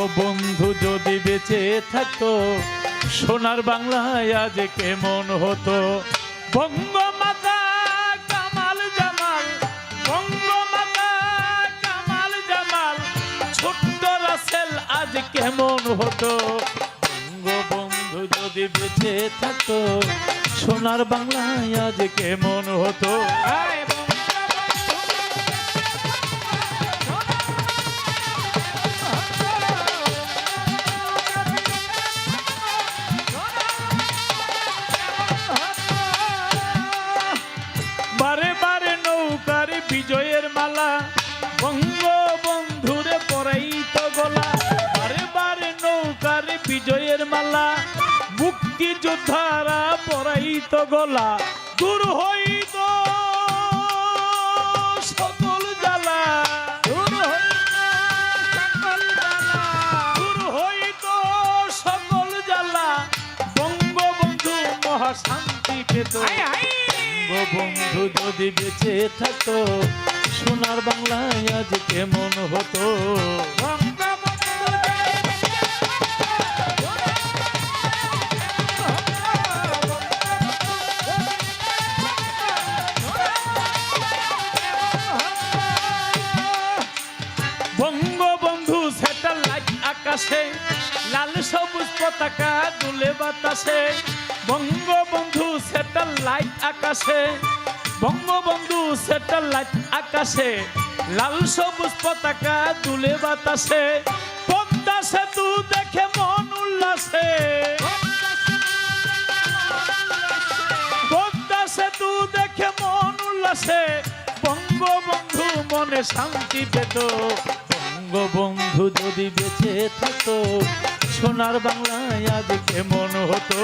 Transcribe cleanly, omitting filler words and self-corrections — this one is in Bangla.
বঙ্গবন্ধু যদি বেঁচে থাকতো সোনার বাংলায় আজ কেমন হতো। বঙ্গমাতা কামাল জামাল, বঙ্গমাতা কামাল জামাল, ছোট্ট রাসেল আজ কেমন হতো। বঙ্গবন্ধু যদি বেঁচে থাকতো সোনার বাংলায় আজ কেমন হতো। বারে বারে নৌকার বিজয়ের মালা বঙ্গবন্ধুরে পরাইতো গলা। বারে বারে নৌকার বিজয়ের মালা মুক্তিযোদ্ধারা পরাইতো গলা। দূর হইত সকল জ্বালা, দূর হইত সকল জ্বালা, বঙ্গবন্ধু মহাশান্তি পেত। বঙ্গবন্ধু যদি বেঁচে থাকতো সোনার বাংলায় আজ কেমন হতো। বঙ্গবন্ধু স্যাটেলাইট আকাশে লাল সবুজ পতাকা দুলে বাতাসে। বঙ্গবন্ধু স্যাটেলাইট আকাশে, বঙ্গবন্ধু স্যাটেলাইট আকাশে লাল সবুজ পতাকা দুলে বাতাসে। পদ্মা সেতু দেখে মন উল্লাসে, পদ্মা সেতু দেখে মন উল্লাসে, বঙ্গবন্ধু মনে শান্তি পেত। বঙ্গবন্ধু যদি বেঁচে থাকতো সোনার বাংলায় আজ কেমন হতো।